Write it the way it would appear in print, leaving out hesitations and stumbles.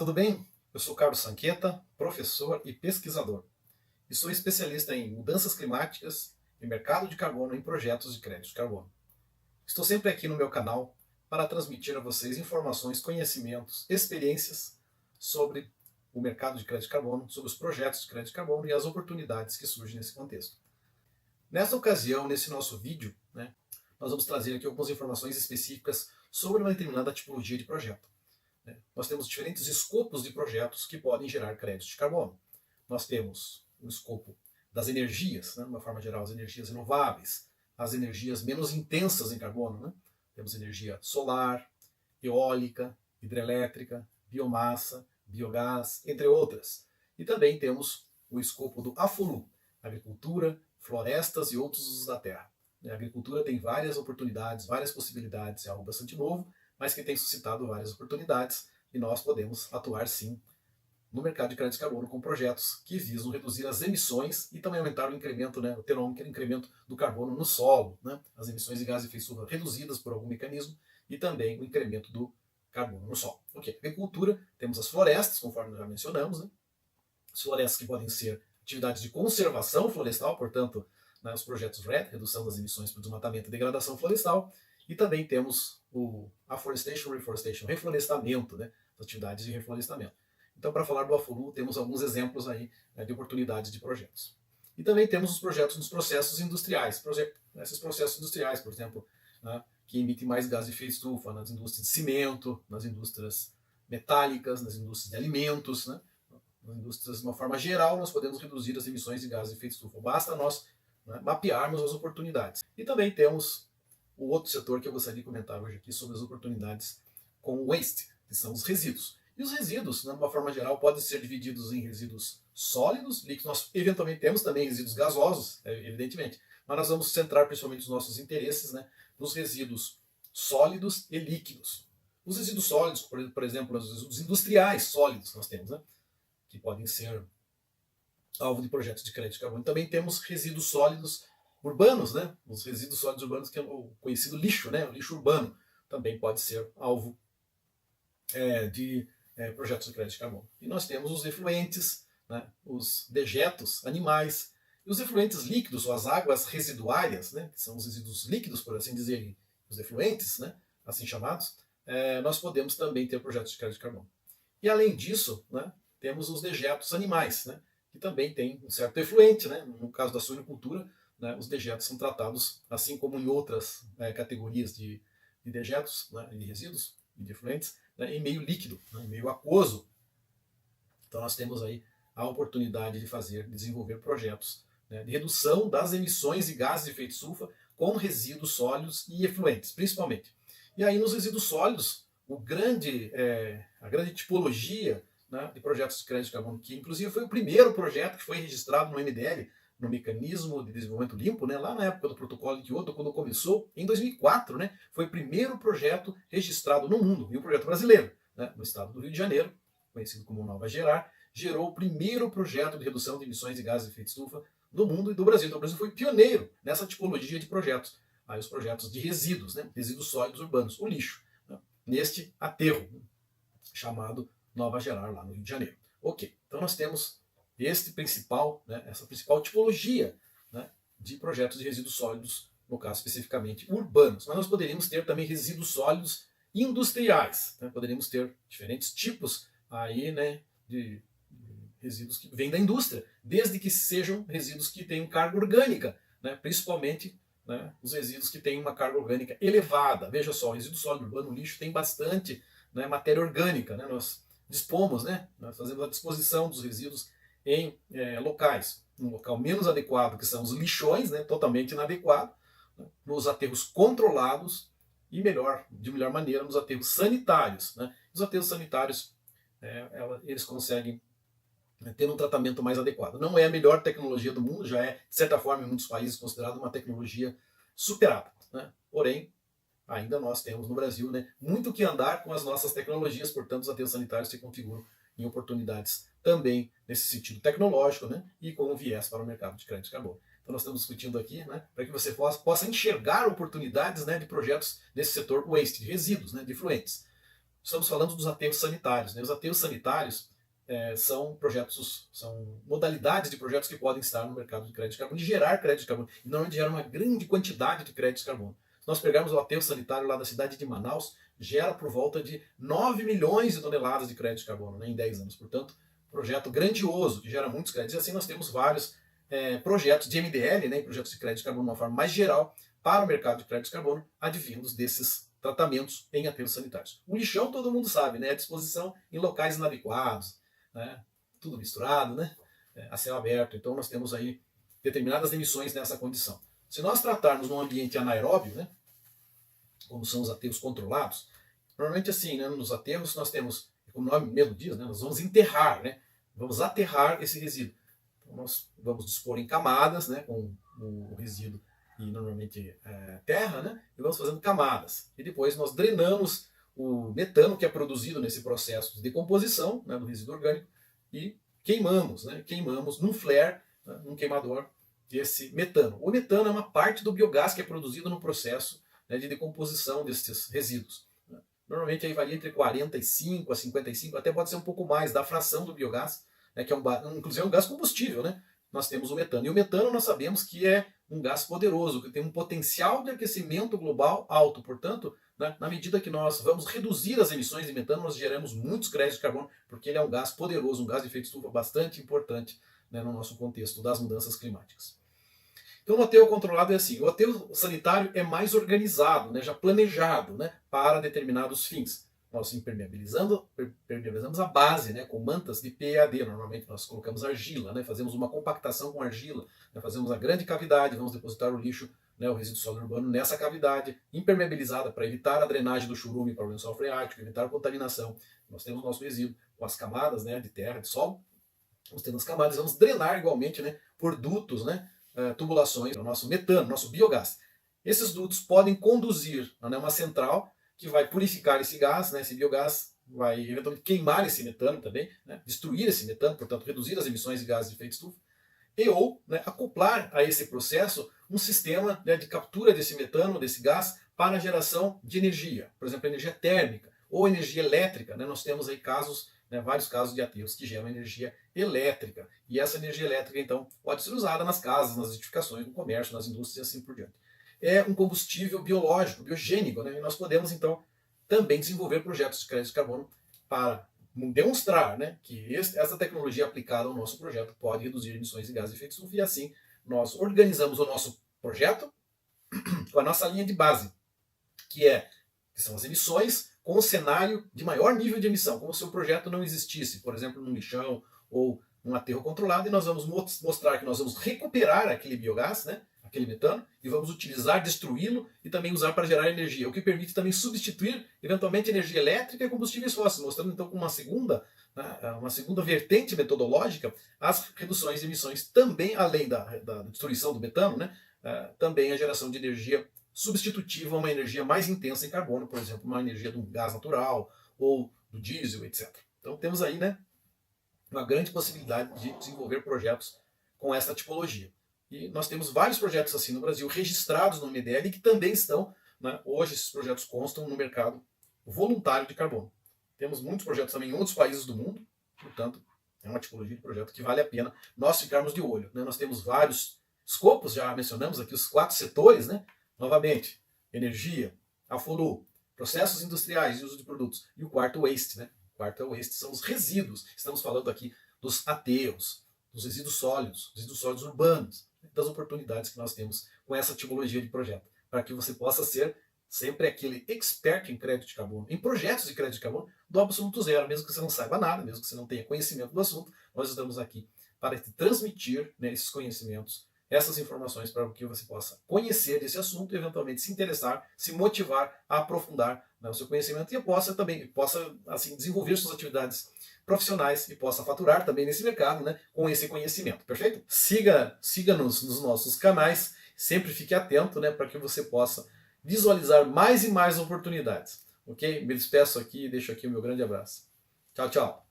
tudo bem? Eu sou Carlos Sanqueta, professor e pesquisador, e sou especialista em mudanças climáticas e mercado de carbono em projetos de crédito de carbono. Estou sempre aqui no meu canal para transmitir a vocês informações, conhecimentos, experiências sobre o mercado de crédito de carbono, sobre os projetos de crédito de carbono e as oportunidades que surgem nesse contexto. Nesta ocasião, nesse nosso vídeo, nós vamos trazer aqui algumas informações específicas sobre uma determinada tipologia de projeto. Nós temos diferentes escopos de projetos que podem gerar créditos de carbono. Nós temos o escopo das energias, de uma forma geral, as energias renováveis, as energias menos intensas em carbono. Temos energia solar, eólica, hidrelétrica, biomassa, biogás, entre outras. E também temos o escopo do AFOLU, agricultura, florestas e outros usos da terra. A agricultura tem várias oportunidades, várias possibilidades, é algo bastante novo, mas que tem suscitado várias oportunidades e nós podemos atuar sim no mercado de crédito de carbono com projetos que visam reduzir as emissões e também aumentar o incremento, ter um incremento do carbono no solo, as emissões de gases de efeito estufa reduzidas por algum mecanismo e também o incremento do carbono no solo. Ok, agricultura, temos as florestas, conforme já mencionamos, as florestas que podem ser atividades de conservação florestal, portanto, os projetos RED, redução das emissões por desmatamento e degradação florestal, e também temos o afforestation, reforestation, reflorestamento, as atividades de reflorestamento. Então, para falar do AFOLU, temos alguns exemplos aí de oportunidades de projetos. E também temos os projetos nos processos industriais. Esses processos industriais, por exemplo, que emitem mais gás de efeito estufa nas indústrias de cimento, nas indústrias metálicas, nas indústrias de alimentos, nas indústrias de uma forma geral, nós podemos reduzir as emissões de gás de efeito estufa. Basta nós mapearmos as oportunidades. E também temos o outro setor que eu gostaria de comentar hoje aqui sobre as oportunidades com o waste, que são os resíduos. E os resíduos, de uma forma geral, podem ser divididos em resíduos sólidos, líquidos. Nós eventualmente temos também resíduos gasosos, evidentemente, mas nós vamos centrar principalmente os nossos interesses nos resíduos sólidos e líquidos. Os resíduos sólidos, por exemplo, os resíduos industriais sólidos nós temos, que podem ser alvo de projetos de crédito de carbono. Também temos resíduos sólidos urbanos, os resíduos sólidos urbanos, que é o conhecido lixo, o lixo urbano, também pode ser alvo de projetos de crédito de carbono. E nós temos os efluentes, os dejetos animais, e os efluentes líquidos, ou as águas residuárias, que são os resíduos líquidos, por assim dizer, os efluentes, assim chamados, nós podemos também ter projetos de crédito de carbono. E além disso, temos os dejetos animais, que também tem um certo efluente, no caso da suinocultura, os dejetos são tratados, assim como em outras categorias de dejetos, de resíduos e de efluentes, em meio líquido, em meio aquoso. Então nós temos aí a oportunidade de desenvolver projetos de redução das emissões de gases de efeito estufa com resíduos sólidos e efluentes, principalmente. E aí nos resíduos sólidos, a grande tipologia de projetos de crédito de carbono, que inclusive foi o primeiro projeto que foi registrado no MDL, no Mecanismo de Desenvolvimento Limpo, lá na época do Protocolo de Kyoto, quando começou, em 2004, foi o primeiro projeto registrado no mundo, e um projeto brasileiro, no estado do Rio de Janeiro, conhecido como Nova Gerar, gerou o primeiro projeto de redução de emissões de gases de efeito estufa do mundo e do Brasil. Então o Brasil foi pioneiro nessa tipologia de projetos. Aí os projetos de resíduos, resíduos sólidos urbanos, o lixo, neste aterro, chamado Nova Gerar, lá no Rio de Janeiro. Ok, então nós temos essa principal tipologia de projetos de resíduos sólidos, no caso especificamente urbanos. Mas nós poderíamos ter também resíduos sólidos industriais. Poderíamos ter diferentes tipos aí, de resíduos que vêm da indústria, desde que sejam resíduos que tenham carga orgânica, principalmente os resíduos que têm uma carga orgânica elevada. Veja só, o resíduo sólido urbano, o lixo, tem bastante matéria orgânica. Nós dispomos, nós fazemos a disposição dos resíduos em locais. Um local menos adequado, que são os lixões, totalmente inadequado, nos aterros controlados e de melhor maneira nos aterros sanitários. Os aterros sanitários, eles conseguem ter um tratamento mais adequado. Não é a melhor tecnologia do mundo, já é, de certa forma, em muitos países considerada uma tecnologia superada. Porém, ainda nós temos no Brasil muito que andar com as nossas tecnologias, portanto os aterros sanitários se configuram em oportunidades também nesse sentido tecnológico e com um viés para o mercado de crédito de carbono. Então nós estamos discutindo aqui para que você possa enxergar oportunidades de projetos nesse setor waste, de resíduos, de efluentes. estamos falando dos aterros sanitários, né? Os aterros sanitários são projetos, são modalidades de projetos que podem estar no mercado de crédito de carbono, de gerar crédito de carbono, e normalmente geram uma grande quantidade de crédito de carbono. Se nós pegarmos o aterro sanitário lá da cidade de Manaus, gera por volta de 9 milhões de toneladas de crédito de carbono, né, em 10 anos. Portanto, projeto grandioso, que gera muitos créditos. E assim nós temos vários projetos de MDL, né, projetos de crédito de carbono de uma forma mais geral, para o mercado de crédito de carbono, advindos desses tratamentos em aterros sanitários. O lixão todo mundo sabe, né, à disposição em locais inadequados, né, tudo misturado, né, a céu aberto. Então nós temos aí determinadas emissões nessa condição. Se nós tratarmos num ambiente anaeróbio, né, como são os aterros controlados, normalmente assim, né, nos aterros nós temos, como o nome mesmo diz, né, nós vamos enterrar, né, vamos aterrar esse resíduo. Então nós vamos dispor em camadas, né, com o resíduo e normalmente terra, né, e vamos fazendo camadas. E depois nós drenamos o metano que é produzido nesse processo de decomposição, né, do resíduo orgânico, e queimamos, né, queimamos num flare, né, num queimador, esse metano. O metano é uma parte do biogás que é produzido no processo, né, de decomposição desses resíduos. Normalmente aí varia entre 45 a 55, até pode ser um pouco mais da fração do biogás, né, que é inclusive é um gás combustível, né? Nós temos o metano. E o metano nós sabemos que é um gás poderoso, que tem um potencial de aquecimento global alto. Portanto, né, na medida que nós vamos reduzir as emissões de metano, nós geramos muitos créditos de carbono, porque ele é um gás poderoso, um gás de efeito estufa bastante importante, né, no nosso contexto das mudanças climáticas. Então o aterro controlado é assim, o aterro sanitário é mais organizado, né, já planejado, né, para determinados fins. Nós impermeabilizamos a base, né, com mantas de PEAD, normalmente nós colocamos argila, né, fazemos uma compactação com argila, né, fazemos a grande cavidade, vamos depositar o lixo, né, o resíduo sólido urbano nessa cavidade, impermeabilizada para evitar a drenagem do churume para o lençol freático, evitar a contaminação. Nós temos o nosso resíduo com as camadas, né, de terra, de solo, vamos tendo as camadas, vamos drenar igualmente, né, por dutos, né, tubulações, o nosso metano, nosso biogás. Esses dutos podem conduzir, né, uma central que vai purificar esse gás, né, esse biogás, vai eventualmente queimar esse metano também, né, destruir esse metano, portanto reduzir as emissões de gases de efeito estufa, e ou, né, acoplar a esse processo um sistema, né, de captura desse metano, desse gás, para a geração de energia, por exemplo, energia térmica ou energia elétrica. Né, nós temos aí casos, né, vários casos de aterros que geram energia elétrica. E essa energia elétrica, então, pode ser usada nas casas, nas edificações, no comércio, nas indústrias e assim por diante. É um combustível biológico, biogênico, né, e nós podemos, então, também desenvolver projetos de crédito de carbono para demonstrar, né, que essa tecnologia aplicada ao nosso projeto pode reduzir emissões de gases de efeito estufa, e assim nós organizamos o nosso projeto com a nossa linha de base, que são as emissões, com um cenário de maior nível de emissão, como se o projeto não existisse, por exemplo, num lixão ou num aterro controlado, e nós vamos mostrar que nós vamos recuperar aquele biogás, né, aquele metano, e vamos utilizar, destruí-lo e também usar para gerar energia, o que permite também substituir, eventualmente, energia elétrica e combustíveis fósseis, mostrando então com uma segunda vertente metodológica as reduções de emissões também, além da destruição do metano, né, também a geração de energia substitutiva a uma energia mais intensa em carbono, por exemplo, uma energia do gás natural ou do diesel, etc. Então temos aí, né, uma grande possibilidade de desenvolver projetos com essa tipologia. E nós temos vários projetos assim no Brasil, registrados no MDL, que também estão, né, hoje esses projetos constam no mercado voluntário de carbono. Temos muitos projetos também em outros países do mundo, portanto, é uma tipologia de projeto que vale a pena nós ficarmos de olho. Né? Nós temos vários escopos, já mencionamos aqui os 4 setores, né? Novamente, energia, AFORU, processos industriais e uso de produtos. E o quarto, waste. Né? O quarto é o waste, são os resíduos. Estamos falando aqui dos aterros, dos resíduos sólidos urbanos, das oportunidades que nós temos com essa tipologia de projeto, para que você possa ser sempre aquele expert em crédito de carbono, em projetos de crédito de carbono, do absoluto zero, mesmo que você não saiba nada, mesmo que você não tenha conhecimento do assunto, nós estamos aqui para te transmitir, né, esses conhecimentos, essas informações, para que você possa conhecer desse assunto e eventualmente se interessar, se motivar a aprofundar, né, o seu conhecimento, e possa assim, desenvolver suas atividades profissionais e possa faturar também nesse mercado, né, com esse conhecimento, perfeito? Siga-nos nos nossos canais, sempre fique atento, né, para que você possa visualizar mais e mais oportunidades, ok? Me despeço aqui e deixo aqui o meu grande abraço. Tchau, tchau!